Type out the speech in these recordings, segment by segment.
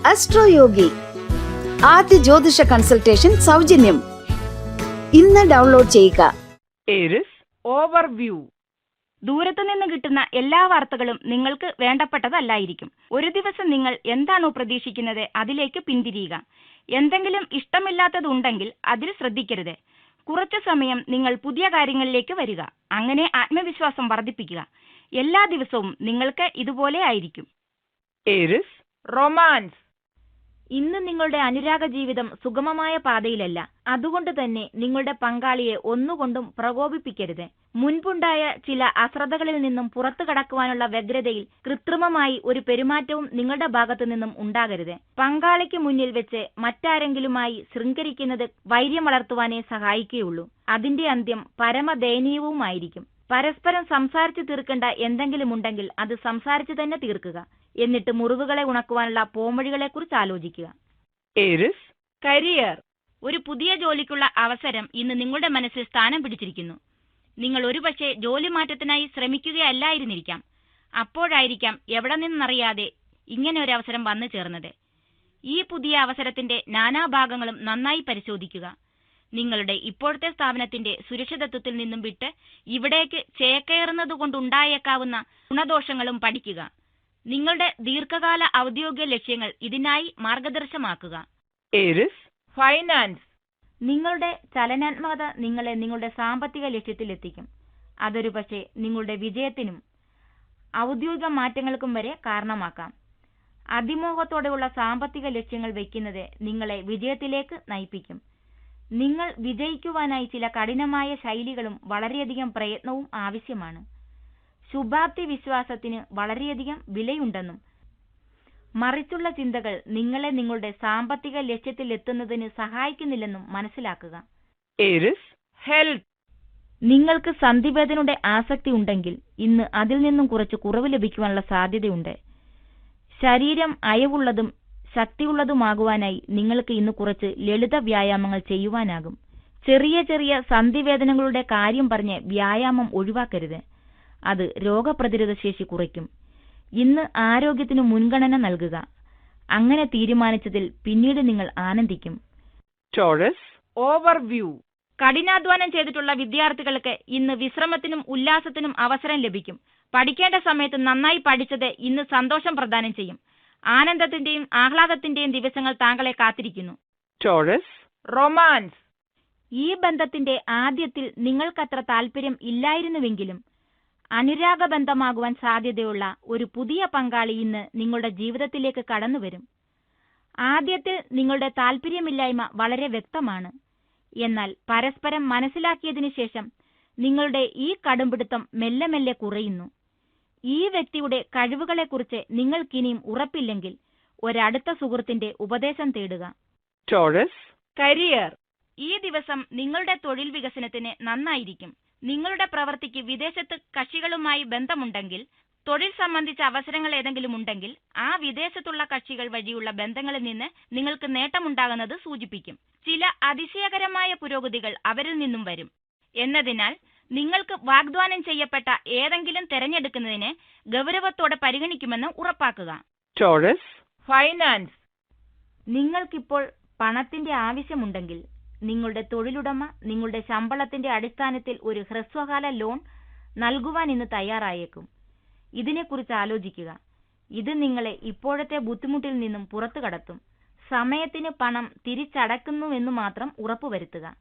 അസ്ട്രോയോഗി ആദ്യ ജ്യോതിഷ കൺസൾട്ടേഷൻ സൗജന്യം. ഇന്ന് ഡൗൺലോഡ് ചെയ്യുക. Aries overview. ദൂരത്തു നിന്ന് കിട്ടുന്ന എല്ലാ വാർത്തകളും നിങ്ങൾക്ക് വേണ്ടപ്പെട്ടതല്ലായിരിക്കും. ഒരു ദിവസം നിങ്ങൾ എന്താണോ പ്രതീക്ഷിക്കുന്നത് അതിലേക്ക് പിന്തിരിയുക. എന്തെങ്കിലും ഇഷ്ടമില്ലാത്തതുണ്ടെങ്കിൽ അതിൽ ശ്രദ്ധിക്കരുത്. കുറച്ചു സമയം നിങ്ങൾ പുതിയ കാര്യങ്ങളിലേക്ക് വരിക. അങ്ങനെ ആത്മവിശ്വാസം വർദ്ധിപ്പിക്കുക. എല്ലാ ദിവസവും നിങ്ങൾക്ക് ഇതുപോലെ ആയിരിക്കും. Aries romance. ഇന്ന് നിങ്ങളുടെ അനുരാഗ ജീവിതം സുഗമമായ പാതയിലല്ല. അതുകൊണ്ട് തന്നെ നിങ്ങളുടെ പങ്കാളിയെ ഒന്നുകൊണ്ടും പ്രകോപിപ്പിക്കരുത്. മുൻപുണ്ടായ ചില അശ്രദ്ധകളിൽ നിന്നും പുറത്തു കടക്കുവാനുള്ള വ്യഗ്രതയിൽ കൃത്രിമമായി ഒരു പെരുമാറ്റവും നിങ്ങളുടെ ഭാഗത്തു നിന്നും ഉണ്ടാകരുത്. പങ്കാളിക്ക് മുന്നിൽ വെച്ച് മറ്റാരെങ്കിലുമായി ശൃംഖരിക്കുന്നത് വൈര്യം വളർത്തുവാനേ സഹായിക്കുകയുള്ളൂ. അതിന്റെ അന്ത്യം പരമദയനീയവുമായിരിക്കും. പരസ്പരം സംസാരിച്ചു തീർക്കേണ്ട എന്തെങ്കിലും ഉണ്ടെങ്കിൽ അത് സംസാരിച്ചു തന്നെ തീർക്കുക. എന്നിട്ട് മുറിവുകളെ ഉണക്കുവാനുള്ള പോംവഴികളെക്കുറിച്ച് ആലോചിക്കുക. Aries career. ഒരു പുതിയ ജോലിക്കുള്ള അവസരം ഇന്ന് നിങ്ങളുടെ മനസ്സിൽ സ്ഥാനം പിടിച്ചിരിക്കുന്നു. നിങ്ങൾ ഒരുപക്ഷെ ജോലി മാറ്റത്തിനായി ശ്രമിക്കുകയല്ലായിരുന്നിരിക്കാം. അപ്പോഴായിരിക്കാം എവിടെ നിന്നറിയാതെ ഇങ്ങനെ ഒരു അവസരം വന്നു ചേർന്നത്. ഈ പുതിയ അവസരത്തിന്റെ നാനാഭാഗങ്ങളും നന്നായി പരിശോധിക്കുക. നിങ്ങളുടെ ഇപ്പോഴത്തെ സ്ഥാപനത്തിന്റെ സുരക്ഷിതത്വത്തിൽ നിന്നും വിട്ട് ഇവിടേക്ക് ചേക്കേറുന്നതുകൊണ്ടുണ്ടായേക്കാവുന്ന ഗുണദോഷങ്ങളും പഠിക്കുക. നിങ്ങളുടെ ദീർഘകാല ഔദ്യോഗിക ലക്ഷ്യങ്ങൾ ഇതിനായി മാർഗദർശമാക്കുക. Aries finance. നിങ്ങളുടെ ചലനാത്മകത നിങ്ങളെ നിങ്ങളുടെ സാമ്പത്തിക ലക്ഷ്യത്തിലെത്തിക്കും. അതൊരു പക്ഷേ നിങ്ങളുടെ വിജയത്തിനും ഔദ്യോഗിക മാറ്റങ്ങൾക്കും വരെ കാരണമാക്കാം. അതിമോഹത്തോടെയുള്ള സാമ്പത്തിക ലക്ഷ്യങ്ങൾ വയ്ക്കുന്നത് നിങ്ങളെ വിജയത്തിലേക്ക് നയിപ്പിക്കും. നിങ്ങൾ വിജയിക്കുവാനായി ചില കഠിനമായ ശൈലികളും വളരെയധികം പ്രയത്നവും ആവശ്യമാണ്. ശുഭാപ്തി വിശ്വാസത്തിന് വളരെയധികം വിലയുണ്ടെന്നും മറിച്ചുള്ള ചിന്തകൾ നിങ്ങളെ നിങ്ങളുടെ സാമ്പത്തിക ലക്ഷ്യത്തിലെത്തുന്നതിന് സഹായിക്കുന്നില്ലെന്നും മനസ്സിലാക്കുക. Aries health. നിങ്ങൾക്ക് സന്ധിവേദനയുടെ ആസക്തി ഉണ്ടെങ്കിൽ ഇന്ന് അതിൽ നിന്നും കുറച്ച് കുറവ് ലഭിക്കുവാനുള്ള സാധ്യതയുണ്ട്. ശരീരം അയവുള്ളതും ശക്തിയുള്ളതുമാകുവാനായി നിങ്ങൾക്ക് ഇന്ന് കുറച്ച് ലളിത വ്യായാമങ്ങൾ ചെയ്യുവാനാകും. ചെറിയ ചെറിയ സന്ധിവേദനകളുടെ കാര്യം പറഞ്ഞ് വ്യായാമം ഒഴിവാക്കരുത്. അത് രോഗപ്രതിരോധ ശേഷി കുറയ്ക്കും. ഇന്ന് ആരോഗ്യത്തിന് മുൻഗണന നൽകുക. അങ്ങനെ തീരുമാനിച്ചതിൽ പിന്നീട് നിങ്ങൾ ആനന്ദിക്കും. Taurus overview. കഠിനാധ്വാനം ചെയ്തിട്ടുള്ള വിദ്യാർത്ഥികൾക്ക് ഇന്ന് വിശ്രമത്തിനും ഉല്ലാസത്തിനും അവസരം ലഭിക്കും. പഠിക്കേണ്ട സമയത്ത് നന്നായി പഠിച്ചത് ഇന്ന് സന്തോഷം പ്രദാനം ചെയ്യും. ആനന്ദത്തിന്റെയും ആഹ്ലാദത്തിന്റെയും ദിവസങ്ങൾ താങ്കളെ കാത്തിരിക്കുന്നു. Taurus romance. ഈ ബന്ധത്തിന്റെ ആദ്യത്തിൽ നിങ്ങൾക്കത്ര താല്പര്യം ഇല്ലായിരുന്നുവെങ്കിലും അനുരാഗബന്ധമാകുവാൻ സാധ്യതയുള്ള ഒരു പുതിയ പങ്കാളി ഇന്ന് നിങ്ങളുടെ ജീവിതത്തിലേക്ക് കടന്നുവരും. ആദ്യത്തിൽ നിങ്ങളുടെ താല്പര്യമില്ലായ്മ വളരെ വ്യക്തമാണ്. എന്നാൽ പരസ്പരം മനസ്സിലാക്കിയതിനു ശേഷം നിങ്ങളുടെ ഈ കടുംപിടുത്തം മെല്ലെ മെല്ലെ കുറയുന്നു. ഈ വ്യക്തിയുടെ കഴിവുകളെക്കുറിച്ച് നിങ്ങൾക്കിനിയും ഉറപ്പില്ലെങ്കിൽ ഒരടുത്ത സുഹൃത്തിന്റെ ഉപദേശം തേടുക. Taurus career. ഈ ദിവസം നിങ്ങളുടെ തൊഴിൽ വികസനത്തിന് നന്നായിരിക്കും. നിങ്ങളുടെ പ്രവൃത്തിക്ക് വിദേശത്ത് കക്ഷികളുമായി ബന്ധമുണ്ടെങ്കിൽ, തൊഴിൽ സംബന്ധിച്ച അവസരങ്ങൾ ഏതെങ്കിലും ഉണ്ടെങ്കിൽ ആ വിദേശത്തുള്ള കക്ഷികൾ വഴിയുള്ള ബന്ധങ്ങളിൽ നിന്ന് നിങ്ങൾക്ക് നേട്ടമുണ്ടാകുന്നത് സൂചിപ്പിക്കും. ചില അതിശയകരമായ പുരോഗതികൾ അവരിൽ നിന്നും വരും. എന്നതിനാൽ നിങ്ങൾക്ക് വാഗ്ദാനം ചെയ്യപ്പെട്ട ഏതെങ്കിലും തെരഞ്ഞെടുക്കുന്നതിനെ ഗൗരവത്തോടെ പരിഗണിക്കുമെന്ന് ഉറപ്പാക്കുക. Taurus finance. നിങ്ങൾക്കിപ്പോൾ പണത്തിന്റെ ആവശ്യമുണ്ടെങ്കിൽ നിങ്ങളുടെ തൊഴിലുടമ നിങ്ങളുടെ ശമ്പളത്തിന്റെ അടിസ്ഥാനത്തിൽ ഒരു ഹ്രസ്വകാല ലോൺ നൽകുവാൻ ഇന്ന് തയ്യാറായേക്കും. ഇതിനെക്കുറിച്ച് ആലോചിക്കുക. ഇത് നിങ്ങളെ ഇപ്പോഴത്തെ ബുദ്ധിമുട്ടിൽ നിന്നും പുറത്തു കടത്തും. സമയത്തിന് പണം തിരിച്ചടക്കുന്നുവെന്നു മാത്രം ഉറപ്പുവരുത്തുക.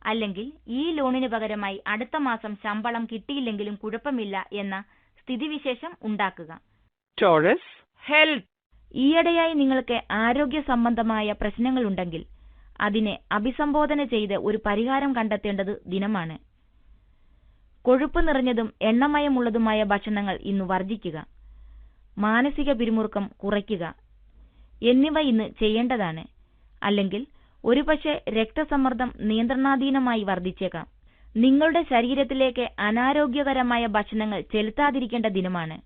അല്ലെങ്കിൽ ഈ ലോണിന് പകരമായി അടുത്ത മാസം ശമ്പളം കിട്ടിയില്ലെങ്കിലും കുഴപ്പമില്ല എന്ന സ്ഥിതിവിശേഷം ഉണ്ടാക്കുക. Taurus health. ഈയിടെയായി നിങ്ങൾക്ക് ആരോഗ്യ സംബന്ധമായ പ്രശ്നങ്ങളുണ്ടെങ്കിൽ അതിനെ അഭിസംബോധന ചെയ്ത് ഒരു പരിഹാരം കണ്ടെത്തേണ്ടത് ദിനമാണ്. കൊഴുപ്പ് നിറഞ്ഞതും എണ്ണമയമുള്ളതുമായ ഭക്ഷണങ്ങൾ ഇന്ന് വർജിക്കുക. മാനസിക പിരിമുറുക്കം കുറയ്ക്കുക എന്നിവ ഇന്ന് ചെയ്യേണ്ടതാണ്. അല്ലെങ്കിൽ ഒരുപക്ഷെ രക്തസമ്മർദ്ദം നിയന്ത്രണാധീനമായി വർദ്ധിച്ചേക്കാം. നിങ്ങളുടെ ശരീരത്തിലേക്ക് അനാരോഗ്യകരമായ ഭക്ഷണങ്ങൾ ചെലുത്താതിരിക്കേണ്ട ദിനമാണ്.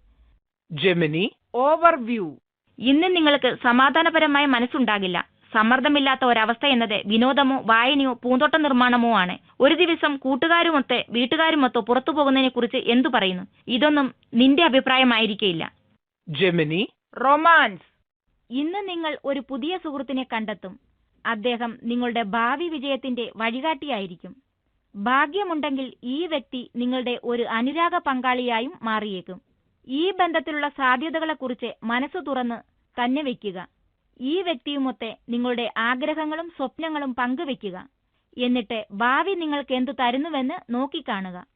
Gemini overview. ഇന്ന് നിങ്ങൾക്ക് സമാധാനപരമായ മനസ്സുണ്ടാകില്ല. സമ്മർദ്ദമില്ലാത്ത ഒരവസ്ഥ എന്നത് വിനോദമോ വായനയോ പൂന്തോട്ട നിർമ്മാണമോ ആണ്. ഒരു ദിവസം കൂട്ടുകാരുമൊത്ത് വീട്ടുകാരുമൊത്തോ പുറത്തു പോകുന്നതിനെ കുറിച്ച് എന്തു പറയുന്നു? ഇതൊന്നും നിന്റെ അഭിപ്രായമായിരിക്കില്ല. Gemini romance. ഇന്ന് നിങ്ങൾ ഒരു പുതിയ സുഹൃത്തിനെ കണ്ടെത്തും. അദ്ദേഹം നിങ്ങളുടെ ഭാവി വിജയത്തിന്റെ വഴികാട്ടിയായിരിക്കും. ഭാഗ്യമുണ്ടെങ്കിൽ ഈ വ്യക്തി നിങ്ങളുടെ ഒരു അനുരാഗ പങ്കാളിയായും മാറിയേക്കും. ഈ ബന്ധത്തിലുള്ള സാധ്യതകളെക്കുറിച്ച് മനസ്സു തുറന്ന് തന്നെ വയ്ക്കുക. ഈ വ്യക്തിയുമൊത്തെ നിങ്ങളുടെ ആഗ്രഹങ്ങളും സ്വപ്നങ്ങളും പങ്കുവെക്കുക. എന്നിട്ട് ഭാവി നിങ്ങൾക്ക് എന്തു തരുന്നുവെന്ന് നോക്കിക്കാണുക.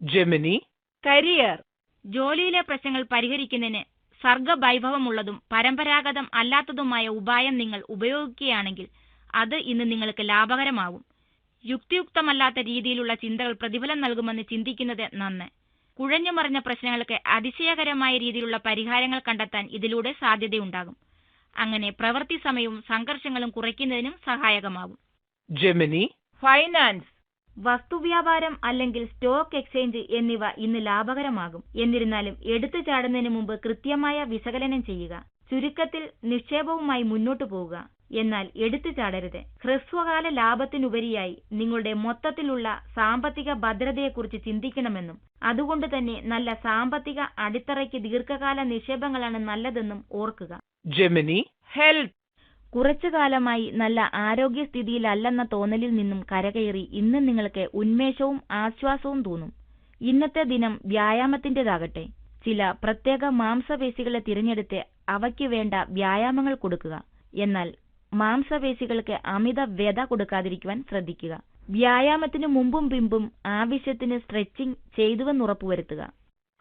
Gemini. കരിയർ. ജോലിയിലെ പ്രശ്നങ്ങൾ പരിഹരിക്കുന്നതിന് സർഗവൈഭവമുള്ളതും പരമ്പരാഗതം അല്ലാത്തതുമായ ഉപായം നിങ്ങൾ ഉപയോഗിക്കുകയാണെങ്കിൽ അത് ഇന്ന് നിങ്ങൾക്ക് ലാഭകരമാകും. യുക്തിയുക്തമല്ലാത്ത രീതിയിലുള്ള ചിന്തകൾ പ്രതിഫലം നൽകുമെന്ന് ചിന്തിക്കുന്നത് നന്ന്. കുഴഞ്ഞുമറിഞ്ഞ പ്രശ്നങ്ങൾക്ക് അതിശയകരമായ രീതിയിലുള്ള പരിഹാരങ്ങൾ കണ്ടെത്താൻ ഇതിലൂടെ സാധ്യതയുണ്ടാകും. അങ്ങനെ പ്രവൃത്തി സമയവും സംഘർഷങ്ങളും കുറയ്ക്കുന്നതിനും സഹായകമാകും. Gemini. ഫൈനാൻസ്. വസ്തുവ്യാപാരം അല്ലെങ്കിൽ സ്റ്റോക്ക് എക്സ്ചേഞ്ച് എന്നിവ ഇന്ന് ലാഭകരമാകും. എന്നിരുന്നാലും എടുത്തു ചാടുന്നതിന് മുമ്പ് കൃത്യമായ വിശകലനം ചെയ്യുക. ചുരുക്കത്തിൽ നിക്ഷേപവുമായി മുന്നോട്ടു പോവുക. എന്നാൽ എടുത്തു ചാടരുത്. ഹ്രസ്വകാല ലാഭത്തിനുപരിയായി നിങ്ങളുടെ മൊത്തത്തിലുള്ള സാമ്പത്തിക ഭദ്രതയെക്കുറിച്ച് ചിന്തിക്കണമെന്നും അതുകൊണ്ട് തന്നെ നല്ല സാമ്പത്തിക അടിത്തറയ്ക്ക് ദീർഘകാല നിക്ഷേപങ്ങളാണ് നല്ലതെന്നും ഓർക്കുക. Gemini. ഹെൽത്ത്. കുറച്ചു കാലമായി നല്ല ആരോഗ്യസ്ഥിതിയിലല്ലെന്ന തോന്നലിൽ നിന്നും കരകയറി ഇന്ന് നിങ്ങൾക്ക് ഉന്മേഷവും ആശ്വാസവും തോന്നും. ഇന്നത്തെ ദിനം വ്യായാമത്തിൻ്റെതാകട്ടെ. ചില പ്രത്യേക മാംസപേശികളെ തിരഞ്ഞെടുത്ത് അവയ്ക്ക് വേണ്ട വ്യായാമങ്ങൾ കൊടുക്കുക. എന്നാൽ മാംസപേശികൾക്ക് അമിത വ്യത കൊടുക്കാതിരിക്കുവാൻ ശ്രദ്ധിക്കുക. വ്യായാമത്തിന് മുമ്പും പിമ്പും ആവശ്യത്തിന് സ്ട്രെച്ചിങ് ചെയ്തുവെന്ന് ഉറപ്പുവരുത്തുക.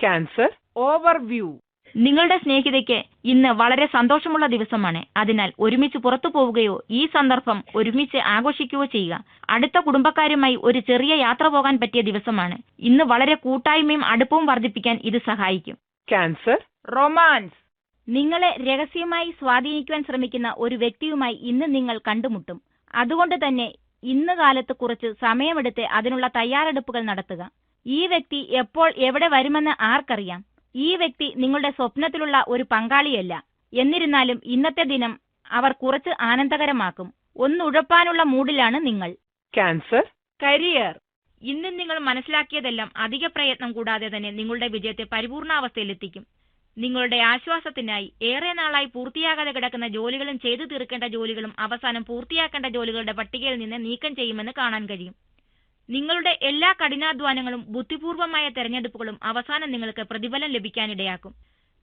Cancer. ഓവർവ്യൂ. നിങ്ങളുടെ സ്നേഹിതയ്ക്ക് ഇന്ന് വളരെ സന്തോഷമുള്ള ദിവസമാണ്. അതിനാൽ ഒരുമിച്ച് പുറത്തു പോവുകയോ ഈ സന്ദർഭം ഒരുമിച്ച് ആഘോഷിക്കുകയോ ചെയ്യുക. അടുത്ത കുടുംബക്കാരുമായി ഒരു ചെറിയ യാത്ര പോകാൻ പറ്റിയ ദിവസമാണ്. ഇന്ന് വളരെ കൂട്ടായ്മയും അടുപ്പവും വർദ്ധിപ്പിക്കാൻ ഇത് സഹായിക്കും. Cancer. റൊമാൻസ്. നിങ്ങളെ രഹസ്യമായി സ്വാധീനിക്കുവാൻ ശ്രമിക്കുന്ന ഒരു വ്യക്തിയുമായി ഇന്ന് നിങ്ങൾ കണ്ടുമുട്ടും. അതുകൊണ്ട് തന്നെ ഇന്ന് കാലത്ത് കുറച്ച് സമയമെടുത്ത് അതിനുള്ള തയ്യാറെടുപ്പുകൾ നടത്തുക. ഈ വ്യക്തി എപ്പോൾ എവിടെ വരുമെന്ന് ആർക്കറിയാം. ഈ വ്യക്തി നിങ്ങളുടെ സ്വപ്നത്തിലുള്ള ഒരു പങ്കാളിയല്ല. എന്നിരുന്നാലും ഇന്നത്തെ ദിനം അവർ കുറച്ച് ആനന്ദകരമാക്കും. ഒന്നുഴപ്പാനുള്ള മൂഡിലാണ് നിങ്ങൾ. Cancer. കരിയർ. ഇന്ന് നിങ്ങൾ മനസ്സിലാക്കിയതെല്ലാം അധിക പ്രയത്നം കൂടാതെ തന്നെ നിങ്ങളുടെ വിജയത്തെ പരിപൂർണാവസ്ഥയിലെത്തിക്കും. നിങ്ങളുടെ ആശ്വാസത്തിനായി ഏറെ നാളായി പൂർത്തിയാകാതെ കിടക്കുന്ന ജോലികളും ചെയ്തു തീർക്കേണ്ട ജോലികളും അവസാനം പൂർത്തിയാക്കേണ്ട ജോലികളുടെ പട്ടികയിൽ നിന്ന് നീക്കം ചെയ്യുമെന്ന് കാണാൻ കഴിയും. നിങ്ങളുടെ എല്ലാ കഠിനാധ്വാനങ്ങളും ബുദ്ധിപൂർവമായ തെരഞ്ഞെടുപ്പുകളും അവസാനം നിങ്ങൾക്ക് പ്രതിഫലം ലഭിക്കാനിടയാക്കും.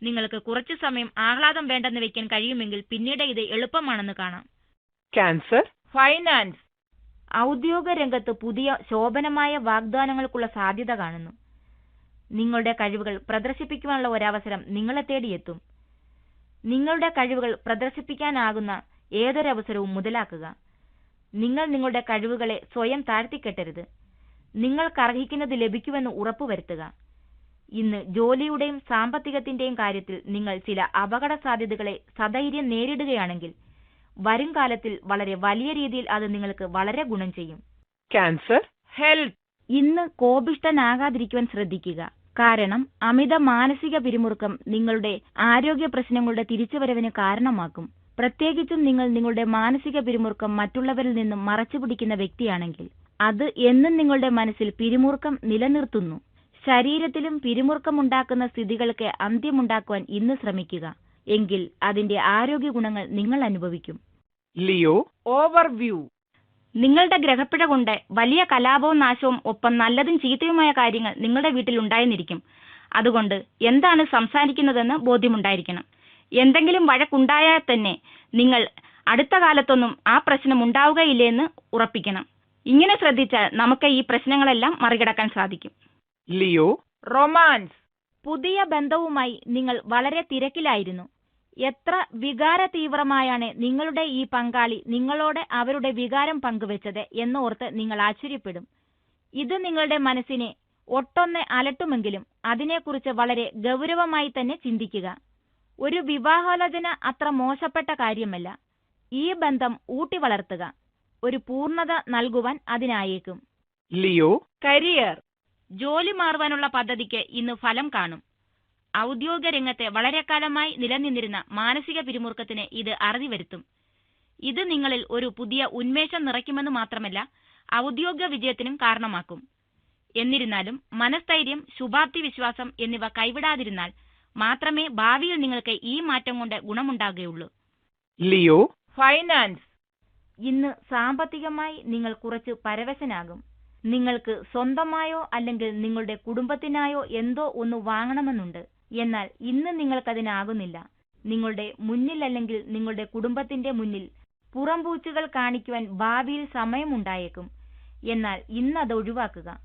നിങ്ങൾക്ക് കുറച്ചു സമയം ആഹ്ലാദം വേണ്ടെന്ന് വെക്കാൻ കഴിയുമെങ്കിൽ പിന്നീട് ഇത് എളുപ്പമാണെന്ന് കാണാം. Cancer. ഫൈനാൻസ്. ഔദ്യോഗിക രംഗത്ത് പുതിയ ശോഭനമായ വാഗ്ദാനങ്ങൾക്കുള്ള സാധ്യത കാണുന്നു. നിങ്ങളുടെ കഴിവുകൾ പ്രദർശിപ്പിക്കുവാനുള്ള ഒരവസരം നിങ്ങളെ തേടിയെത്തും. നിങ്ങളുടെ കഴിവുകൾ പ്രദർശിപ്പിക്കാനാകുന്ന ഏതൊരവസരവും മുതലാക്കുക. നിങ്ങൾ നിങ്ങളുടെ കഴിവുകളെ സ്വയം താഴ്ത്തിക്കെട്ടരുത്. നിങ്ങൾക്കർഹിക്കുന്നത് ലഭിക്കുമെന്ന് ഉറപ്പുവരുത്തുക. ഇന്ന് ജോലിയുടെയും സാമ്പത്തികത്തിന്റെയും കാര്യത്തിൽ നിങ്ങൾ ചില അപകട സാധ്യതകളെ സധൈര്യം നേരിടുകയാണെങ്കിൽ വരും കാലത്തിൽ വളരെ വലിയ രീതിയിൽ അത് നിങ്ങൾക്ക് വളരെ ഗുണം ചെയ്യും. Cancer. ഹെൽത്ത്. ഇന്ന് കോപിഷ്ഠനാകാതിരിക്കുവാൻ ശ്രദ്ധിക്കുക. കാരണം അമിത മാനസിക പിരിമുറുക്കം നിങ്ങളുടെ ആരോഗ്യ പ്രശ്നങ്ങളുടെ തിരിച്ചുവരവിന് കാരണമാക്കും. പ്രത്യേകിച്ചും നിങ്ങൾ നിങ്ങളുടെ മാനസിക പിരിമുറുക്കം മറ്റുള്ളവരിൽ നിന്നും മറച്ചുപിടിക്കുന്ന വ്യക്തിയാണെങ്കിൽ അത് എന്നും നിങ്ങളുടെ മനസ്സിൽ പിരിമുറുക്കം നിലനിർത്തുന്നു. ശരീരത്തിലും പിരിമുറുക്കമുണ്ടാക്കുന്ന സ്ഥിതികൾക്ക് അന്ത്യമുണ്ടാക്കുവാൻ ഇന്ന് ശ്രമിക്കുക. എങ്കിൽ അതിന്റെ ആരോഗ്യ ഗുണങ്ങൾ നിങ്ങൾ അനുഭവിക്കും. Leo. ഓവർവ്യൂ. നിങ്ങളുടെ ഗ്രഹപ്പിഴ കൊണ്ട് വലിയ കലാപവും നാശവും ഒപ്പം നല്ലതും ചീത്തയുമായ കാര്യങ്ങൾ നിങ്ങളുടെ വീട്ടിൽ ഉണ്ടായെന്നിരിക്കും. അതുകൊണ്ട് എന്താണ് സംസാരിക്കുന്നതെന്ന് ബോധ്യമുണ്ടായിരിക്കണം. എന്തെങ്കിലും വഴക്കുണ്ടായാൽ തന്നെ നിങ്ങൾ അടുത്ത കാലത്തൊന്നും ആ പ്രശ്നം ഉണ്ടാവുകയില്ലെന്ന് ഉറപ്പിക്കണം. ഇങ്ങനെ ശ്രദ്ധിച്ചാൽ നമുക്ക് ഈ പ്രശ്നങ്ങളെല്ലാം മറികടക്കാൻ സാധിക്കും. Leo. റൊമാൻസ്. പുതിയ ബന്ധവുമായി നിങ്ങൾ വളരെ തിരക്കിലായിരുന്നു. എത്ര വികാര തീവ്രമായാണ് നിങ്ങളുടെ ഈ പങ്കാളി നിങ്ങളോട് അവരുടെ വികാരം പങ്കുവെച്ചത് എന്നോർത്ത് നിങ്ങൾ ആശ്ചര്യപ്പെടും. ഇത് നിങ്ങളുടെ മനസ്സിനെ ഒട്ടൊന്ന് അലട്ടുമെങ്കിലും അതിനെക്കുറിച്ച് വളരെ ഗൗരവമായി തന്നെ ചിന്തിക്കുക. ഒരു വിവാഹാലോചന അത്ര മോശപ്പെട്ട കാര്യമല്ല. ഈ ബന്ധം ഊട്ടി വളർത്തുക. ഒരു പൂർണ്ണത നൽകുവാൻ അതിനായേക്കും. Leo. കരിയർ. ജോലി മാറുവാനുള്ള പദ്ധതിക്ക് ഇന്ന് ഫലം കാണും. ഔദ്യോഗിക രംഗത്തെ വളരെ കാലമായി നിലനിന്നിരുന്ന മാനസിക പിരിമുറുക്കത്തിന് ഇത് അറുതി വരുത്തും. ഇത് നിങ്ങളിൽ ഒരു പുതിയ ഉന്മേഷം നിറയ്ക്കുമെന്ന് മാത്രമല്ല ഔദ്യോഗിക വിജയത്തിനും കാരണമാക്കും. എന്നിരുന്നാലും മനസ്ഥൈര്യം, ശുഭാപ്തി വിശ്വാസം എന്നിവ കൈവിടാതിരുന്നാൽ മാത്രമേ ഭാവിയിൽ നിങ്ങൾക്ക് ഈ മാറ്റം കൊണ്ട് ഗുണമുണ്ടാകുകയുള്ളൂ. Leo. ഫൈനാൻസ്. ഇന്ന് സാമ്പത്തികമായി നിങ്ങൾ കുറച്ച് പരവശനാകും. നിങ്ങൾക്ക് സ്വന്തമായോ അല്ലെങ്കിൽ നിങ്ങളുടെ കുടുംബത്തിനായോ എന്തോ ഒന്ന് വാങ്ങണമെന്നുണ്ട്. എന്നാൽ ഇന്ന് നിങ്ങൾക്കതിനാകുന്നില്ല. നിങ്ങളുടെ മുന്നിൽ അല്ലെങ്കിൽ നിങ്ങളുടെ കുടുംബത്തിന്റെ മുന്നിൽ പുറംപൂച്ചുകൾ കാണിക്കുവാൻ ഭാവിയിൽ സമയമുണ്ടായേക്കും. എന്നാൽ ഇന്ന് അത് ഒഴിവാക്കുക.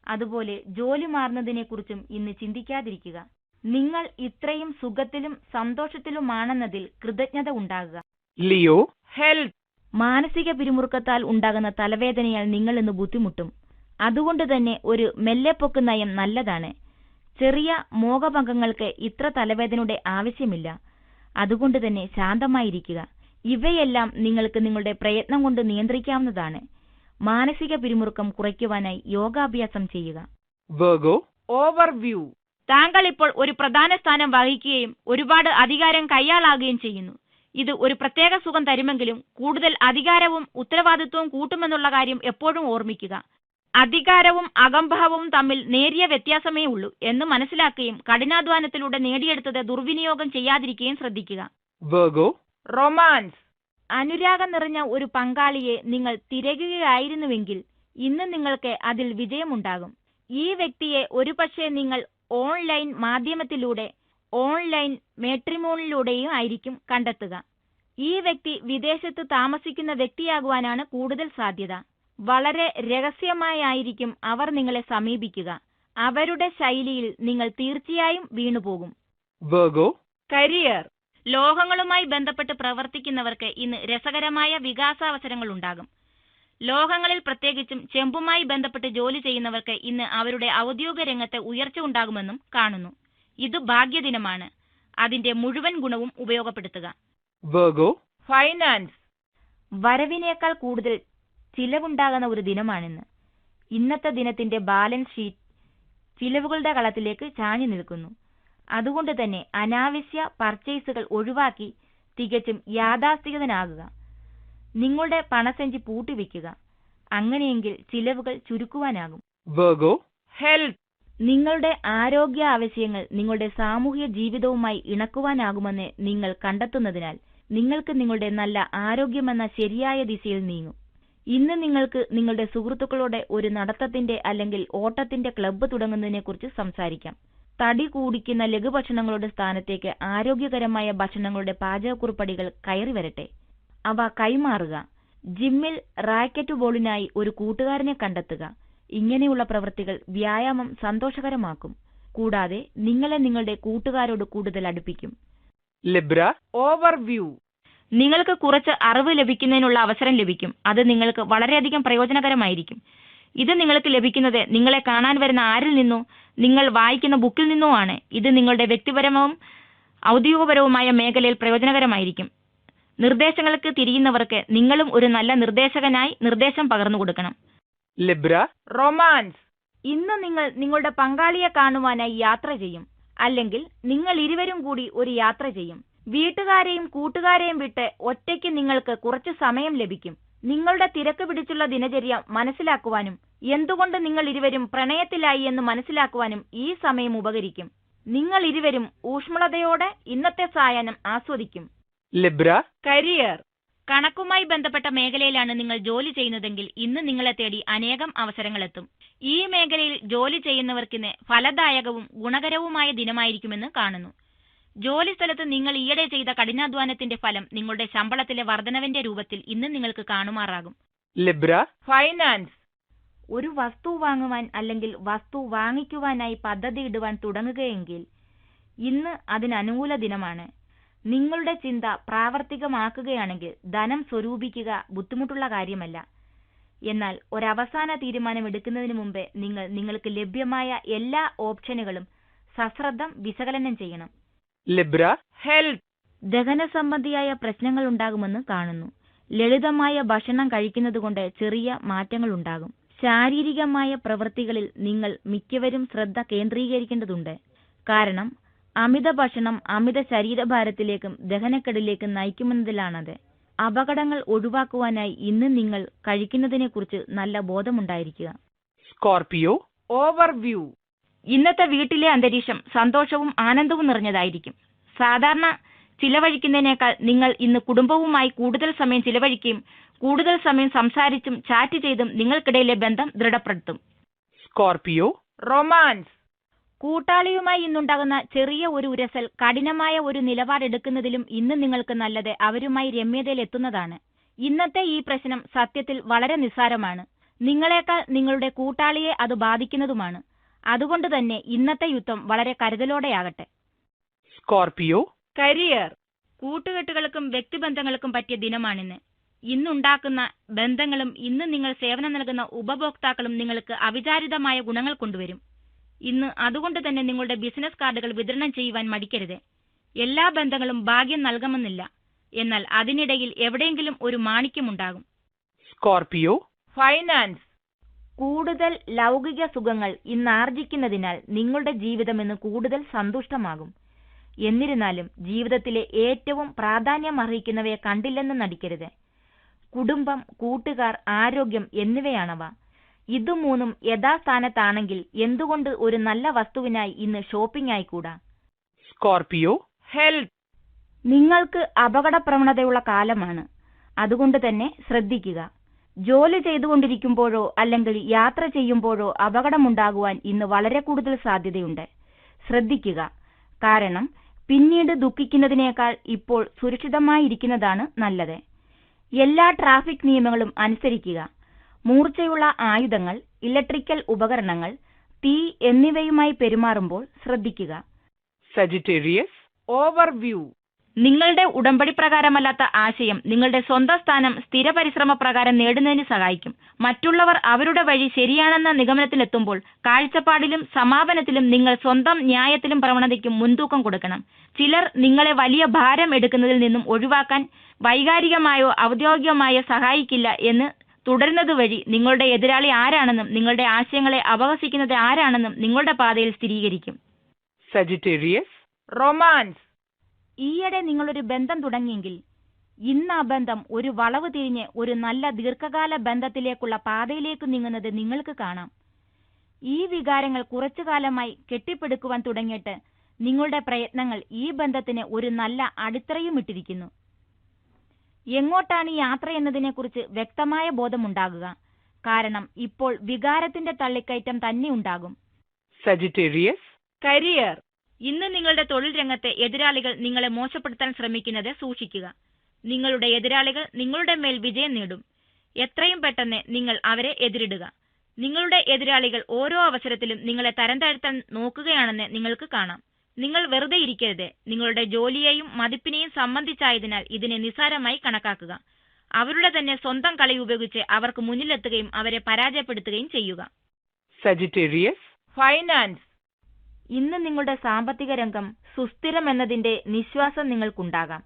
അതുപോലെ ജോലി മാറുന്നതിനെക്കുറിച്ചും ഇന്ന് ചിന്തിക്കാതിരിക്കുക. നിങ്ങൾ ഇത്രയും സുഖത്തിലും സന്തോഷത്തിലുമാണെന്നതിൽ കൃതജ്ഞത ഉണ്ടാകുക. Leo. ഹെൽത്ത്. മാനസിക പിരിമുറുക്കത്താൽ ഉണ്ടാകുന്ന തലവേദനയാൽ നിങ്ങൾ ഇന്ന് ബുദ്ധിമുട്ടും. അതുകൊണ്ട് തന്നെ ഒരു മെല്ലെപ്പൊക്ക് നയം നല്ലതാണ്. ചെറിയ മോഹഭംഗങ്ങൾക്ക് ഇത്ര തലവേദനയുടെ ആവശ്യമില്ല. അതുകൊണ്ട് തന്നെ ശാന്തമായിരിക്കുക. ഇവയെല്ലാം നിങ്ങൾക്ക് നിങ്ങളുടെ പ്രയത്നം കൊണ്ട് നിയന്ത്രിക്കാവുന്നതാണ്. മാനസിക പിരിമുറുക്കം കുറയ്ക്കുവാനായി യോഗാഭ്യാസം ചെയ്യുക. Virgo. ഓവർവ്യൂ. താങ്കൾ ഇപ്പോൾ ഒരു പ്രധാന സ്ഥാനം വഹിക്കുകയും ഒരുപാട് അധികാരം കൈയാളാകുകയും ചെയ്യുന്നു. ഇത് ഒരു പ്രത്യേക സുഖം തരുമെങ്കിലും കൂടുതൽ അധികാരവും ഉത്തരവാദിത്വവും കൂട്ടുമെന്നുള്ള കാര്യം എപ്പോഴും ഓർമ്മിക്കുക. അധികാരവും അകംഭാവവും തമ്മിൽ നേരിയ വ്യത്യാസമേ ഉള്ളൂ എന്ന് മനസ്സിലാക്കുകയും കഠിനാധ്വാനത്തിലൂടെ നേടിയെടുത്തത് ദുർവിനിയോഗം ചെയ്യാതിരിക്കുകയും ശ്രദ്ധിക്കുക. Virgo. റൊമാൻസ്. അനുരാഗം നിറഞ്ഞ ഒരു പങ്കാളിയെ നിങ്ങൾ തിരയുകയായിരുന്നുവെങ്കിൽ ഇന്ന് നിങ്ങൾക്ക് അതിൽ വിജയമുണ്ടാകും. ഈ വ്യക്തിയെ ഒരുപക്ഷെ നിങ്ങൾ ഓൺലൈൻ മാധ്യമത്തിലൂടെ, ഓൺലൈൻ മാട്രിമോണിയിലൂടെയും ആയിരിക്കും കണ്ടെത്തുക. ഈ വ്യക്തി വിദേശത്ത് താമസിക്കുന്ന വ്യക്തിയാകുവാനാണ് കൂടുതൽ സാധ്യത. വളരെ രഹസ്യമായിരിക്കും അവർ നിങ്ങളെ സമീപിക്കുക. അവരുടെ ശൈലിയിൽ നിങ്ങൾ തീർച്ചയായും വീണുപോകും. Virgo. കരിയർ. ലോഹങ്ങളുമായി ബന്ധപ്പെട്ട് പ്രവർത്തിക്കുന്നവർക്ക് ഇന്ന് രസകരമായ വികാസാവസരങ്ങൾ ഉണ്ടാകും. ലോഹങ്ങളിൽ പ്രത്യേകിച്ചും ചെമ്പുമായി ബന്ധപ്പെട്ട് ജോലി ചെയ്യുന്നവർക്ക് ഇന്ന് അവരുടെ ഔദ്യോഗിക രംഗത്ത് ഉയർച്ച ഉണ്ടാകുമെന്നും കാണുന്നു. ഇത് ഭാഗ്യദിനമാണ്. അതിന്റെ മുഴുവൻ ഗുണവും ഉപയോഗപ്പെടുത്തുക. Virgo. ഫൈനാൻസ്. വരവിനേക്കാൾ കൂടുതൽ ചിലവുണ്ടാകുന്ന ഒരു ദിനമാണിന്ന്. ഇന്നത്തെ ദിനത്തിന്റെ ബാലൻസ് ഷീറ്റ് ചിലവുകളുടെ കളത്തിലേക്ക് ചാഞ്ഞു നിൽക്കുന്നു. അതുകൊണ്ട് തന്നെ അനാവശ്യ പർച്ചേസുകൾ ഒഴിവാക്കി തികച്ചും യാഥാസ്ഥിതികനാകുക. നിങ്ങളുടെ പണസഞ്ചി പൂട്ടിവെക്കുക. അങ്ങനെയെങ്കിൽ ചിലവുകൾ ചുരുക്കുവാനാകും. Virgo. ഹെൽത്ത്. നിങ്ങളുടെ ആരോഗ്യ ആവശ്യങ്ങൾ നിങ്ങളുടെ സാമൂഹിക ജീവിതവുമായി ഇണക്കുവാനാകുമെന്ന് നിങ്ങൾ കണ്ടെത്തുന്നതിനാൽ നിങ്ങൾക്ക് നിങ്ങളുടെ നല്ല ആരോഗ്യമെന്ന ശരിയായ ദിശയിൽ നീങ്ങും. ഇന്ന് നിങ്ങൾക്ക് നിങ്ങളുടെ സുഹൃത്തുക്കളോടെ ഒരു നടത്തത്തിന്റെ അല്ലെങ്കിൽ ഓട്ടത്തിന്റെ ക്ലബ്ബ് തുടങ്ങുന്നതിനെക്കുറിച്ച് സംസാരിക്കാം. തടി കൂടിക്കുന്ന ലഘുഭക്ഷണങ്ങളുടെ സ്ഥാനത്തേക്ക് ആരോഗ്യകരമായ ഭക്ഷണങ്ങളുടെ പാചകക്കുറിപ്പടികൾ കയറി വരട്ടെ. അവ കൈമാറുക. ജിമ്മിൽ റാക്കറ്റ് ബോളിനായി ഒരു കൂട്ടുകാരനെ കണ്ടെത്തുക. ഇങ്ങനെയുള്ള പ്രവൃത്തികൾ വ്യായാമം സന്തോഷകരമാക്കും. കൂടാതെ നിങ്ങളെ നിങ്ങളുടെ കൂട്ടുകാരോട് കൂടുതൽ അടുപ്പിക്കും. Libra. ഓവർവ്യൂ. നിങ്ങൾക്ക് കുറച്ച് അറിവ് ലഭിക്കുന്നതിനുള്ള അവസരം ലഭിക്കും. അത് നിങ്ങൾക്ക് വളരെയധികം പ്രയോജനകരമായിരിക്കും. ഇത് നിങ്ങൾക്ക് ലഭിക്കുന്നത് നിങ്ങളെ കാണാൻ വരുന്ന ആരിൽ നിന്നോ നിങ്ങൾ വായിക്കുന്ന ബുക്കിൽ നിന്നോ ആണ്. ഇത് നിങ്ങളുടെ വ്യക്തിപരവും ഔദ്യോഗികപരവുമായ മേഖലയിൽ പ്രയോജനകരമായിരിക്കും. നിർദ്ദേശങ്ങൾക്ക് തിരിയുന്നവർക്ക് നിങ്ങളും ഒരു നല്ല നിർദ്ദേശകനായി നിർദ്ദേശം പകർന്നു കൊടുക്കണം. Libra. റൊമാൻസ്. ഇന്ന് നിങ്ങൾ നിങ്ങളുടെ പങ്കാളിയെ കാണുവാനായി യാത്ര ചെയ്യും. അല്ലെങ്കിൽ നിങ്ങൾ ഇരുവരും കൂടി ഒരു യാത്ര ചെയ്യും. വീട്ടുകാരെയും കൂട്ടുകാരെയും വിട്ട് ഒറ്റയ്ക്ക് നിങ്ങൾക്ക് കുറച്ച് സമയം ലഭിക്കും. നിങ്ങളുടെ തിരക്ക് പിടിച്ചുള്ള ദിനചര്യ മനസ്സിലാക്കുവാനും എന്തുകൊണ്ട് നിങ്ങൾ ഇരുവരും പ്രണയത്തിലായി എന്ന് മനസ്സിലാക്കുവാനും ഈ സമയം ഉപകരിക്കും. നിങ്ങൾ ഇരുവരും ഊഷ്മളതയോടെ ഇന്നത്തെ സായാഹ്നം ആസ്വദിക്കും. Libra. കരിയർ. കണക്കുമായി ബന്ധപ്പെട്ട മേഖലയിലാണ് നിങ്ങൾ ജോലി ചെയ്യുന്നതെങ്കിൽ ഇന്ന് നിങ്ങളെ തേടി അനേകം അവസരങ്ങളെത്തും. ഈ മേഖലയിൽ ജോലി ചെയ്യുന്നവർക്കിന്ന് ഫലദായകവും ഗുണകരവുമായ ദിനമായിരിക്കുമെന്ന് കാണുന്നു. ജോലി സ്ഥലത്ത് നിങ്ങൾ ഈയിടെ ചെയ്ത കഠിനാധ്വാനത്തിന്റെ ഫലം നിങ്ങളുടെ ശമ്പളത്തിലെ വർധനവിന്റെ രൂപത്തിൽ ഇന്ന് നിങ്ങൾക്ക് കാണുമാറാകും. Libra. ഫൈനാൻസ്. ഒരു വസ്തു വാങ്ങുവാൻ അല്ലെങ്കിൽ വസ്തു വാങ്ങിക്കുവാനായി പദ്ധതിയിടുവാൻ തുടങ്ങുകയെങ്കിൽ ഇന്ന് അതിനനുകൂല ദിനമാണ്. നിങ്ങളുടെ ചിന്ത പ്രാവർത്തികമാക്കുകയാണെങ്കിൽ ധനം സ്വരൂപിക്കുക ബുദ്ധിമുട്ടുള്ള കാര്യമല്ല. എന്നാൽ ഒരവസാന തീരുമാനം എടുക്കുന്നതിന് മുമ്പ് നിങ്ങൾക്ക് ലഭ്യമായ എല്ലാ ഓപ്ഷനുകളും സശ്രദ്ധം വിശകലനം ചെയ്യണം. Libra. ഹെൽത്ത്. ദഹന സംബന്ധിയായ പ്രശ്നങ്ങൾ ഉണ്ടാകുമെന്ന് കാണുന്നു. ലളിതമായ ഭക്ഷണം കഴിക്കുന്നതുകൊണ്ട് ചെറിയ മാറ്റങ്ങൾ ഉണ്ടാകും. ശാരീരികമായ പ്രവൃത്തികളിൽ നിങ്ങൾ മിക്കവരും ശ്രദ്ധ കേന്ദ്രീകരിക്കേണ്ടതുണ്ട്. കാരണം അമിത ഭക്ഷണം അമിത ശരീരഭാരത്തിലേക്കും ദഹനക്കെടിലേക്കും നയിക്കുമെന്നതിലാണത്. അപകടങ്ങൾ ഒഴിവാക്കുവാനായി ഇന്ന് നിങ്ങൾ കഴിക്കുന്നതിനെക്കുറിച്ച് നല്ല ബോധമുണ്ടായിരിക്കുക. Scorpio. ഓവർവ്യൂ. ഇന്നത്തെ വീട്ടിലെ അന്തരീക്ഷം സന്തോഷവും ആനന്ദവും നിറഞ്ഞതായിരിക്കും. സാധാരണ ചിലവഴിക്കുന്നതിനേക്കാൾ നിങ്ങൾ ഇന്ന് കുടുംബവുമായി കൂടുതൽ സമയം ചിലവഴിക്കുകയും കൂടുതൽ സമയം സംസാരിച്ചും ചാറ്റ് ചെയ്തും നിങ്ങൾക്കിടയിലെ ബന്ധം ദൃഢപ്പെടുത്തും. Scorpio, romance. കൂട്ടാളിയുമായി ഇന്നുണ്ടാകുന്ന ചെറിയ ഒരു ഉരസൽ കഠിനമായ ഒരു നിലപാടെടുക്കുന്നതിലും ഇന്ന് നിങ്ങൾക്ക് നല്ലത് അവരുമായി രമ്യതയിലെത്തുന്നതാണ്. ഇന്നത്തെ ഈ പ്രശ്നം സത്യത്തിൽ വളരെ നിസ്സാരമാണ്. നിങ്ങളെക്കാൾ നിങ്ങളുടെ കൂട്ടാളിയെ അത് ബാധിക്കുന്നതുമാണ്. അതുകൊണ്ട് തന്നെ ഇന്നത്തെ യുദ്ധം വളരെ കരുതലോടെയാകട്ടെ. Scorpio, career. കൂട്ടുകെട്ടുകൾക്കും വ്യക്തിബന്ധങ്ങൾക്കും പറ്റിയ ദിനമാണിന്ന്. ഇന്നുണ്ടാക്കുന്ന ബന്ധങ്ങളും ഇന്ന് നിങ്ങൾ സേവനം നൽകുന്ന ഉപഭോക്താക്കളും നിങ്ങൾക്ക് അവിചാരിതമായ ഗുണങ്ങൾ കൊണ്ടുവരും. ഇന്ന് അതുകൊണ്ട് തന്നെ നിങ്ങളുടെ ബിസിനസ് കാർഡുകൾ വിതരണം ചെയ്യുവാൻ മടിക്കരുത്. എല്ലാ ബന്ധങ്ങളും ഭാഗ്യം നൽകണമെന്നില്ല. എന്നാൽ അതിനിടയിൽ എവിടെയെങ്കിലും ഒരു മാണിക്യമുണ്ടാകും. Scorpio, finance. കൂടുതൽ ലൗകിക സുഖങ്ങൾ ഇന്ന് ആർജിക്കുന്നതിനാൽ നിങ്ങളുടെ ജീവിതം ഇന്ന് കൂടുതൽ സന്തുഷ്ടമാകും. എന്നിരുന്നാലും ജീവിതത്തിലെ ഏറ്റവും പ്രാധാന്യമർഹിക്കുന്നവയെ കണ്ടില്ലെന്ന് നടിക്കരുത്. കുടുംബം, കൂട്ടുകാർ, ആരോഗ്യം എന്നിവയാണവ. ഇത് മൂന്നും യഥാസ്ഥാനത്താണെങ്കിൽ എന്തുകൊണ്ട് ഒരു നല്ല വസ്തുവിനായി ഇന്ന് ഷോപ്പിംഗ് ആയിക്കൂടാ? Scorpio, health. നിങ്ങൾക്ക് അപകട പ്രവണതയുള്ള കാലമാണ്. അതുകൊണ്ട് തന്നെ ശ്രദ്ധിക്കുക. ജോലി ചെയ്തുകൊണ്ടിരിക്കുമ്പോഴോ അല്ലെങ്കിൽ യാത്ര ചെയ്യുമ്പോഴോ അപകടമുണ്ടാകുവാൻ ഇന്ന് വളരെ കൂടുതൽ സാധ്യതയുണ്ട്. ശ്രദ്ധിക്കുക. കാരണം പിന്നീട് ദുഃഖിക്കുന്നതിനേക്കാൾ ഇപ്പോൾ സുരക്ഷിതമായിരിക്കുന്നതാണ് നല്ലത്. എല്ലാ ട്രാഫിക് നിയമങ്ങളും അനുസരിക്കുക. മൂർച്ചയുള്ള ആയുധങ്ങൾ, ഇലക്ട്രിക്കൽ ഉപകരണങ്ങൾ, തീ എന്നിവയുമായി പെരുമാറുമ്പോൾ ശ്രദ്ധിക്കുക. Sagittarius, overview. നിങ്ങളുടെ ഉടമ്പടി പ്രകാരമല്ലാത്ത ആശയം നിങ്ങളുടെ സ്വന്തം സ്ഥാനം സ്ഥിരപരിശ്രമ പ്രകാരം നേടുന്നതിന് സഹായിക്കും. മറ്റുള്ളവർ അവരുടെ വഴി ശരിയാണെന്ന നിഗമനത്തിലെത്തുമ്പോൾ കാഴ്ചപ്പാടിലും സമാപനത്തിലും നിങ്ങൾ സ്വന്തം ന്യായത്തിലും പ്രവണതയ്ക്കും മുൻതൂക്കം കൊടുക്കണം. ചിലർ നിങ്ങളെ വലിയ ഭാരം എടുക്കുന്നതിൽ നിന്നും ഒഴിവാക്കാൻ വൈകാരികമായോ ഔദ്യോഗികമായോ സഹായിക്കില്ല എന്ന് തുടരുന്നത് വഴി നിങ്ങളുടെ എതിരാളി ആരാണെന്നും നിങ്ങളുടെ ആശയങ്ങളെ അപഹസിക്കുന്നത് ആരാണെന്നും നിങ്ങളുടെ പാതയിൽ സ്ഥിരീകരിക്കും. Sagittarius, romance. ഈയിടെ നിങ്ങളൊരു ബന്ധം തുടങ്ങിയെങ്കിൽ ഇന്ന് ആ ബന്ധം ഒരു വളവ് തിരിഞ്ഞ് ഒരു നല്ല ദീർഘകാല ബന്ധത്തിലേക്കുള്ള പാതയിലേക്ക് നീങ്ങുന്നത് നിങ്ങൾക്ക് കാണാം. ഈ വികാരങ്ങൾ കുറച്ചു കാലമായി കെട്ടിപ്പടുക്കുവാൻ തുടങ്ങിയിട്ട് നിങ്ങളുടെ പ്രയത്നങ്ങൾ ഈ ബന്ധത്തിന് ഒരു നല്ല അടിത്തറയും ഇട്ടിരിക്കുന്നു. എങ്ങോട്ടാണ് ഈ യാത്ര എന്നതിനെക്കുറിച്ച് വ്യക്തമായ ബോധമുണ്ടാകുക. കാരണം ഇപ്പോൾ വികാരത്തിന്റെ തള്ളിക്കയറ്റം തന്നെ ഉണ്ടാകും. Sagittarius, career. ഇന്ന് നിങ്ങളുടെ തൊഴിൽ രംഗത്തെ എതിരാളികൾ നിങ്ങളെ മോശപ്പെടുത്താൻ ശ്രമിക്കുന്നത് സൂക്ഷിക്കുക. നിങ്ങളുടെ എതിരാളികൾ നിങ്ങളുടെ മേൽ വിജയം നേടും. എത്രയും പെട്ടെന്ന് നിങ്ങൾ അവരെ എതിരിടുക. നിങ്ങളുടെ എതിരാളികൾ ഓരോ അവസരത്തിലും നിങ്ങളെ തരം താഴ്ത്താൻ നോക്കുകയാണെന്ന് നിങ്ങൾക്ക് കാണാം. നിങ്ങൾ വെറുതെ ഇരിക്കരുത്. നിങ്ങളുടെ ജോലിയെയും മതിപ്പിനെയും സംബന്ധിച്ചായതിനാൽ ഇതിനെ നിസ്സാരമായി കണക്കാക്കുക. അവരുടെ തന്നെ സ്വന്തം കളി ഉപയോഗിച്ച് അവർക്ക് മുന്നിലെത്തുകയും അവരെ പരാജയപ്പെടുത്തുകയും ചെയ്യുക. Sagittarius, finance. ഇന്ന് നിങ്ങളുടെ സാമ്പത്തിക രംഗം സുസ്ഥിരം എന്നതിന്റെ നിശ്വാസം നിങ്ങൾക്കുണ്ടാകാം.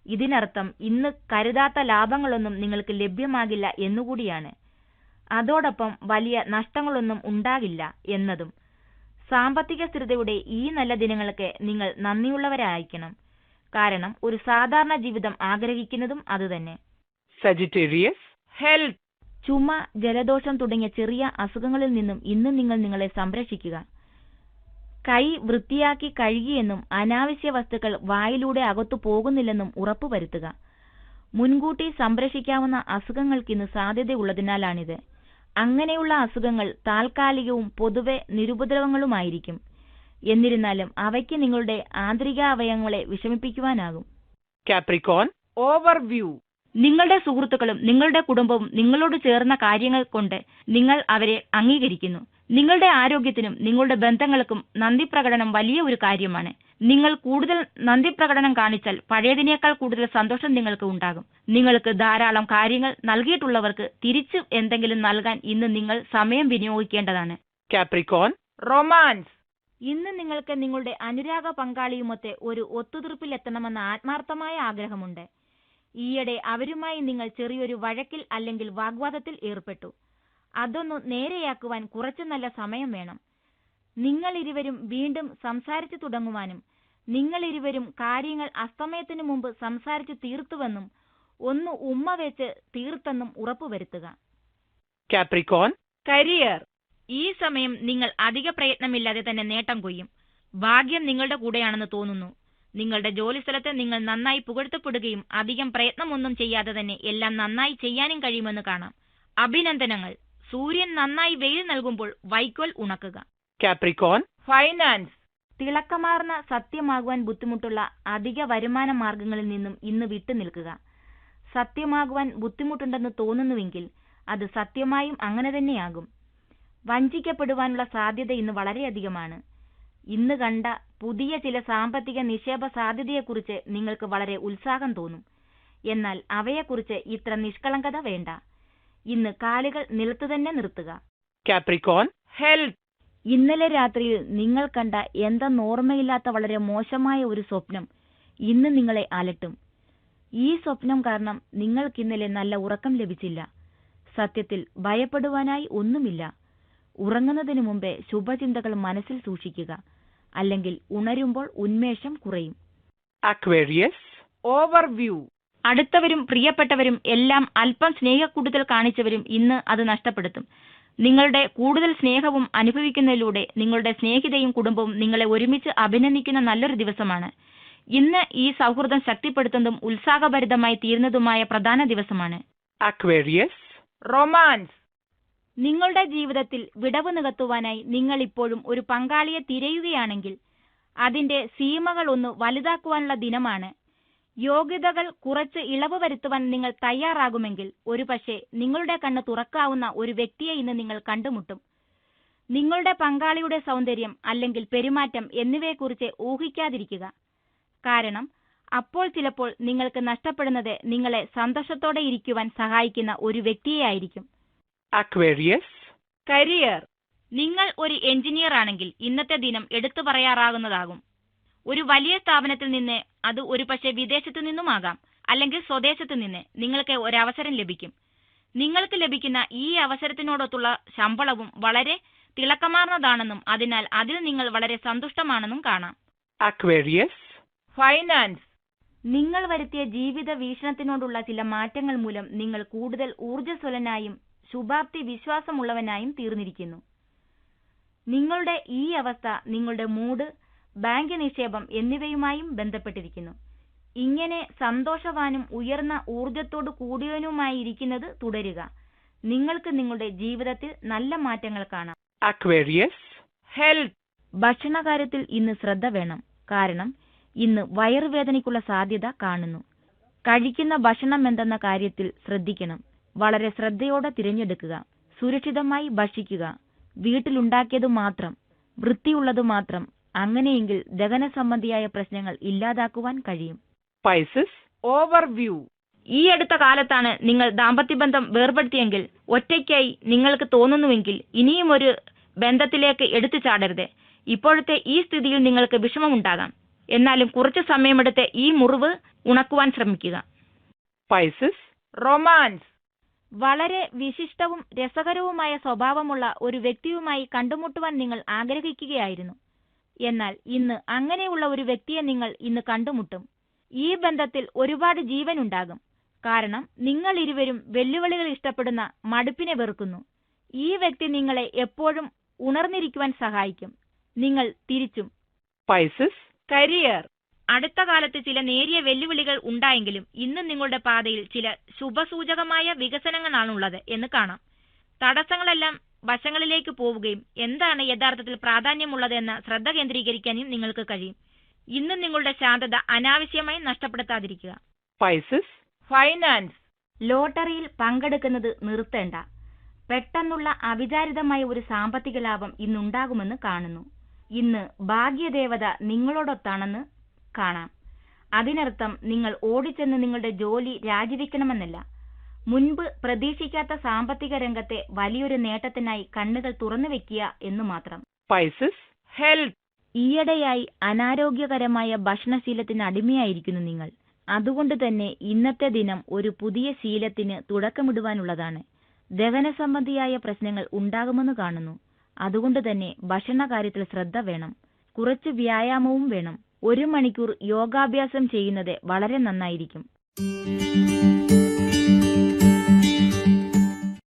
ഇതിനർത്ഥം ഇന്ന് കരുതാത്ത ലാഭങ്ങളൊന്നും നിങ്ങൾക്ക് ലഭ്യമാകില്ല എന്നുകൂടിയാണ്. അതോടൊപ്പം വലിയ നഷ്ടങ്ങളൊന്നും ഉണ്ടാകില്ല എന്നതും. സാമ്പത്തിക സ്ഥിരതയുടെ ഈ നല്ല ദിനങ്ങൾക്ക് നിങ്ങൾ നന്ദിയുള്ളവരായിരിക്കണം. കാരണം ഒരു സാധാരണ ജീവിതം ആഗ്രഹിക്കുന്നതും അതുതന്നെ. Sagittarius, health. ചുമ, ജലദോഷം തുടങ്ങിയ ചെറിയ അസുഖങ്ങളിൽ നിന്നും ഇന്ന് നിങ്ങൾ നിങ്ങളെ സംരക്ഷിക്കുക. കൈ വൃത്തിയാക്കി കഴുകിയെന്നും അനാവശ്യ വസ്തുക്കൾ വായിലൂടെ അകത്തു പോകുന്നില്ലെന്നും ഉറപ്പുവരുത്തുക. മുൻകൂട്ടി സംരക്ഷിക്കാവുന്ന അസുഖങ്ങൾക്കിന്ന് സാധ്യതയുള്ളതിനാലാണിത്. അങ്ങനെയുള്ള അസുഖങ്ങൾ താൽക്കാലികവും പൊതുവെ നിരുപദ്രവങ്ങളുമായിരിക്കും. എന്നിരുന്നാലും അവയ്ക്ക് നിങ്ങളുടെ ആന്തരികാവയവങ്ങളെ വിഷമിപ്പിക്കുവാനാകും. Capricorn, overview. നിങ്ങളുടെ സുഹൃത്തുക്കളും നിങ്ങളുടെ കുടുംബവും നിങ്ങളോട് ചേർന്ന കാര്യങ്ങൾ കൊണ്ട് നിങ്ങൾ അവരെ അംഗീകരിക്കുന്നു. നിങ്ങളുടെ ആരോഗ്യത്തിനും നിങ്ങളുടെ ബന്ധങ്ങൾക്കും നന്ദി പ്രകടനം വലിയ ഒരു കാര്യമാണ്. നിങ്ങൾ കൂടുതൽ നന്ദി പ്രകടനം കാണിച്ചാൽ പഴയതിനേക്കാൾ കൂടുതൽ സന്തോഷം നിങ്ങൾക്ക് ഉണ്ടാകും. നിങ്ങൾക്ക് ധാരാളം കാര്യങ്ങൾ നൽകിയിട്ടുള്ളവർക്ക് തിരിച്ചു എന്തെങ്കിലും നൽകാൻ ഇന്ന് നിങ്ങൾ സമയം വിനിയോഗിക്കേണ്ടതാണ്. Capricorn, romance. ഇന്ന് നിങ്ങൾക്ക് നിങ്ങളുടെ അനുരാഗ പങ്കാളിയുമൊത്ത് ഒരു ഒത്തുതീർപ്പിലെത്തണമെന്ന ആത്മാർത്ഥമായ ആഗ്രഹമുണ്ട്. ഈയിടെ അവരുമായി നിങ്ങൾ ചെറിയൊരു വഴക്കിൽ അല്ലെങ്കിൽ വാഗ്വാദത്തിൽ ഏർപ്പെട്ടു. അതൊന്നു നേരെയാക്കുവാൻ കുറച്ചു നല്ല സമയം വേണം. നിങ്ങളിരുവരും വീണ്ടും സംസാരിച്ചു തുടങ്ങുവാനും നിങ്ങളിരുവരും കാര്യങ്ങൾ അസ്തമയത്തിനു മുമ്പ് സംസാരിച്ചു തീർത്തുവെന്നും ഒന്ന് ഉമ്മ വെച്ച് തീർത്തെന്നും ഉറപ്പുവരുത്തുക. Capricorn, career. ഈ സമയം നിങ്ങൾ അധിക പ്രയത്നമില്ലാതെ തന്നെ നേട്ടം കൊയ്യും. ഭാഗ്യം നിങ്ങളുടെ കൂടെയാണെന്ന് തോന്നുന്നു. നിങ്ങളുടെ ജോലിസ്ഥലത്ത് നിങ്ങൾ നന്നായി പുകഴ്ത്തപ്പെടുകയും അധികം പ്രയത്നമൊന്നും ചെയ്യാതെ തന്നെ എല്ലാം നന്നായി ചെയ്യാനും കഴിയുമെന്ന് കാണാം. അഭിനന്ദനങ്ങൾ. സൂര്യൻ നന്നായി വെയിൽ നൽകുമ്പോൾ വൈക്കോൽ ഉണക്കുക. Capricorn, finance. തിളക്കമാർന്ന സത്യമാകുവാൻ ബുദ്ധിമുട്ടുള്ള അധിക വരുമാന മാർഗങ്ങളിൽ നിന്നും ഇന്ന് വിട്ടുനിൽക്കുക. സത്യമാകുവാൻ ബുദ്ധിമുട്ടുണ്ടെന്ന് തോന്നുന്നുവെങ്കിൽ അത് സത്യമായും അങ്ങനെ തന്നെയാകും. വഞ്ചിക്കപ്പെടുവാനുള്ള സാധ്യത ഇന്ന് വളരെയധികമാണ്. ഇന്ന് കണ്ട പുതിയ ചില സാമ്പത്തിക നിക്ഷേപ സാധ്യതയെക്കുറിച്ച് നിങ്ങൾക്ക് വളരെ ഉത്സാഹം തോന്നും. എന്നാൽ അവയെക്കുറിച്ച് ഇത്ര നിഷ്കളങ്കത വേണ്ട. ഇന്ന് കാലുകൾ നിലത്തു തന്നെ നിർത്തുക. Capricorn, health. ഇന്നലെ രാത്രിയിൽ നിങ്ങൾ കണ്ട എന്തെന്നോർമ്മയില്ലാത്ത വളരെ മോശമായ ഒരു സ്വപ്നം ഇന്ന് നിങ്ങളെ അലട്ടും. ഈ സ്വപ്നം കാരണം നിങ്ങൾക്കിന്നലെ നല്ല ഉറക്കം ലഭിച്ചില്ല. സത്യത്തിൽ ഭയപ്പെടുവാനായി ഒന്നുമില്ല. ഉറങ്ങുന്നതിന് മുമ്പേ ശുഭചിന്തകൾ മനസ്സിൽ സൂക്ഷിക്കുക, അല്ലെങ്കിൽ ഉണരുമ്പോൾ ഉന്മേഷം കുറയും. Aquarius, overview. അടുത്തവരും പ്രിയപ്പെട്ടവരും എല്ലാം അല്പം സ്നേഹക്കൂടുതൽ കാണിച്ചവരും ഇന്ന് അത് നഷ്ടപ്പെടുത്തും. നിങ്ങളുടെ കൂടുതൽ സ്നേഹവും അനുഭവിക്കുന്നതിലൂടെ നിങ്ങളുടെ സ്നേഹിതയും കുടുംബവും നിങ്ങളെ ഒരുമിച്ച് അഭിനന്ദിക്കുന്ന നല്ലൊരു ദിവസമാണ്. ഇന്ന് ഈ സൗഹൃദം ശക്തിപ്പെടുത്തുന്നതും ഉത്സാഹഭരിതമായി തീരുന്നതുമായ പ്രധാന ദിവസമാണ്. Aquarius, romance. നിങ്ങളുടെ ജീവിതത്തിൽ വിടവ് നികത്തുവാനായി നിങ്ങൾ ഇപ്പോഴും ഒരു പങ്കാളിയെ തിരയുകയാണെങ്കിൽ അതിന്റെ സീമകൾ ഒന്ന് വലുതാക്കുവാനുള്ള ദിനമാണ്. യോഗ്യതകൾ കുറച്ച് ഇളവ് വരുത്തുവാൻ നിങ്ങൾ തയ്യാറാകുമെങ്കിൽ ഒരുപക്ഷെ നിങ്ങളുടെ കണ്ണ് തുറക്കാവുന്ന ഒരു വ്യക്തിയെ ഇന്ന് നിങ്ങൾ കണ്ടുമുട്ടും. നിങ്ങളുടെ പങ്കാളിയുടെ സൗന്ദര്യം അല്ലെങ്കിൽ പെരുമാറ്റം എന്നിവയെക്കുറിച്ച് ഊഹിക്കാതിരിക്കുക. കാരണം അപ്പോൾ ചിലപ്പോൾ നിങ്ങൾക്ക് നഷ്ടപ്പെടുന്നത് നിങ്ങളെ സന്തോഷത്തോടെ ഇരിക്കുവാൻ സഹായിക്കുന്ന ഒരു വ്യക്തിയെയായിരിക്കും. Aquarius, career. നിങ്ങൾ ഒരു എഞ്ചിനീയർ ആണെങ്കിൽ ഇന്നത്തെ ദിനം എടുത്തു പറയാറാകുന്നതാകും. ഒരു വലിയ സ്ഥാപനത്തിൽ നിന്ന്, അത് ഒരു പക്ഷേ വിദേശത്തു നിന്നുമാകാം, അല്ലെങ്കിൽ സ്വദേശത്തു നിന്ന് നിങ്ങൾക്ക് ഒരവസരം ലഭിക്കും. നിങ്ങൾക്ക് ലഭിക്കുന്ന ഈ അവസരത്തിനോടൊത്തുള്ള ശമ്പളവും വളരെ തിളക്കമാർന്നതാണെന്നും അതിനാൽ അതിൽ നിങ്ങൾ വളരെ സന്തുഷ്ടമാണെന്നും കാണാം. Aquarius, finance. നിങ്ങൾ വരുത്തിയ ജീവിത വീക്ഷണത്തിനോടുള്ള ചില മാറ്റങ്ങൾ മൂലം നിങ്ങൾ കൂടുതൽ ഊർജ്ജസ്വലനായും ശുഭാപ്തി വിശ്വാസമുള്ളവനായും തീർന്നിരിക്കുന്നു. നിങ്ങളുടെ ഈ അവസ്ഥ നിങ്ങളുടെ മൂഡ്, ബാങ്ക് നിക്ഷേപം എന്നിവയുമായും ബന്ധപ്പെട്ടിരിക്കുന്നു. ഇങ്ങനെ സന്തോഷവാനും ഉയർന്ന ഊർജത്തോടു കൂടിയവനുമായിരിക്കുന്നത് തുടരുക. നിങ്ങൾക്ക് നിങ്ങളുടെ ജീവിതത്തിൽ നല്ല മാറ്റങ്ങൾ കാണാം. Aquarius, health. ഭക്ഷണകാര്യത്തിൽ ഇന്ന് ശ്രദ്ധ വേണം. കാരണം ഇന്ന് വയറുവേദനയ്ക്കുള്ള സാധ്യത കാണുന്നു. കഴിക്കുന്ന ഭക്ഷണം എന്തെന്ന കാര്യത്തിൽ ശ്രദ്ധിക്കണം. വളരെ ശ്രദ്ധയോടെ തിരഞ്ഞെടുക്കുക. സുരക്ഷിതമായി ഭക്ഷിക്കുക. വീട്ടിലുണ്ടാക്കിയതു മാത്രം, വൃത്തിയുള്ളതു മാത്രം. അങ്ങനെയെങ്കിൽ ദഹന സംബന്ധിയായ പ്രശ്നങ്ങൾ ഇല്ലാതാക്കുവാൻ കഴിയും. Pisces, overview. ഈ അടുത്ത കാലത്താണ് നിങ്ങൾ ദാമ്പത്യബന്ധം വേർപെടുത്തിയെങ്കിൽ, ഒറ്റയ്ക്കായി നിങ്ങൾക്ക് തോന്നുന്നുവെങ്കിൽ ഇനിയും ഒരു ബന്ധത്തിലേക്ക് എടുത്തു ചാടരുത്. ഇപ്പോഴത്തെ ഈ സ്ഥിതിയിൽ നിങ്ങൾക്ക് വിഷമമുണ്ടാകാം. എന്നാലും കുറച്ചു സമയമെടുത്ത് ഈ മുറിവ് ഉണക്കുവാൻ ശ്രമിക്കുക. Pisces, romance. വളരെ വിശിഷ്ടവും രസകരവുമായ സ്വഭാവമുള്ള ഒരു വ്യക്തിയുമായി കണ്ടുമുട്ടുവാൻ നിങ്ങൾ ആഗ്രഹിക്കുകയായിരുന്നു. എന്നാൽ ഇന്ന് അങ്ങനെയുള്ള ഒരു വ്യക്തിയെ നിങ്ങൾ ഇന്ന് കണ്ടുമുട്ടും. ഈ ബന്ധത്തിൽ ഒരുപാട് ജീവൻ ഉണ്ടാകും. കാരണം നിങ്ങൾ ഇരുവരും വെല്ലുവിളികൾ ഇഷ്ടപ്പെടുന്ന മടുപ്പിനെ വെറുക്കുന്നു. ഈ വ്യക്തി നിങ്ങളെ എപ്പോഴും ഉണർന്നിരിക്കുവാൻ സഹായിക്കും. നിങ്ങൾ തിരിച്ചും. Pisces, career. അടുത്ത കാലത്ത് ചില നേരിയ വെല്ലുവിളികൾ ഉണ്ടായെങ്കിലും ഇന്ന് നിങ്ങളുടെ പാതയിൽ ചില ശുഭസൂചകമായ വികസനങ്ങളാണുള്ളത് എന്ന് കാണാം. തടസ്സങ്ങളെല്ലാം വശങ്ങളിലേക്ക് പോവുകയും എന്താണ് യഥാർത്ഥത്തിൽ പ്രാധാന്യമുള്ളത് എന്ന ശ്രദ്ധ കേന്ദ്രീകരിക്കാനും നിങ്ങൾക്ക് കഴിയും. ഇന്ന് നിങ്ങളുടെ ശാന്തത അനാവശ്യമായി നഷ്ടപ്പെടുത്താതിരിക്കുക. Pisces, finance. ലോട്ടറിയിൽ പങ്കെടുക്കുന്നത് നിർത്തേണ്ട. പെട്ടെന്നുള്ള അവിചാരിതമായ ഒരു സാമ്പത്തിക ലാഭം ഇന്നുണ്ടാകുമെന്ന് കാണുന്നു. ഇന്ന് ഭാഗ്യദേവത നിങ്ങളോടൊത്താണെന്ന് കാണാം. അതിനർത്ഥം നിങ്ങൾ ഓടിച്ചെന്ന് നിങ്ങളുടെ ജോലി രാജിവെക്കണമെന്നല്ല. മുൻപ് പ്രതീക്ഷിക്കാത്ത സാമ്പത്തിക രംഗത്തെ വലിയൊരു നേട്ടത്തിനായി കണ്ണുകൾ തുറന്നു വെക്കുക എന്നു മാത്രം. Pisces, health. ഈയിടെയായി അനാരോഗ്യകരമായ ഭക്ഷണശീലത്തിന് അടിമയായിരിക്കുന്നു നിങ്ങൾ. അതുകൊണ്ട് തന്നെ ഇന്നത്തെ ദിനം ഒരു പുതിയ ശീലത്തിന് തുടക്കമിടുവാനുള്ളതാണ്. ദഹന സംബന്ധിയായ പ്രശ്നങ്ങൾ ഉണ്ടാകുമെന്ന് കാണുന്നു. അതുകൊണ്ട് തന്നെ ഭക്ഷണകാര്യത്തിൽ ശ്രദ്ധ വേണം. കുറച്ച് വ്യായാമവും വേണം. 1 മണിക്കൂർ യോഗാഭ്യാസം ചെയ്യുന്നത് വളരെ നന്നായിരിക്കും.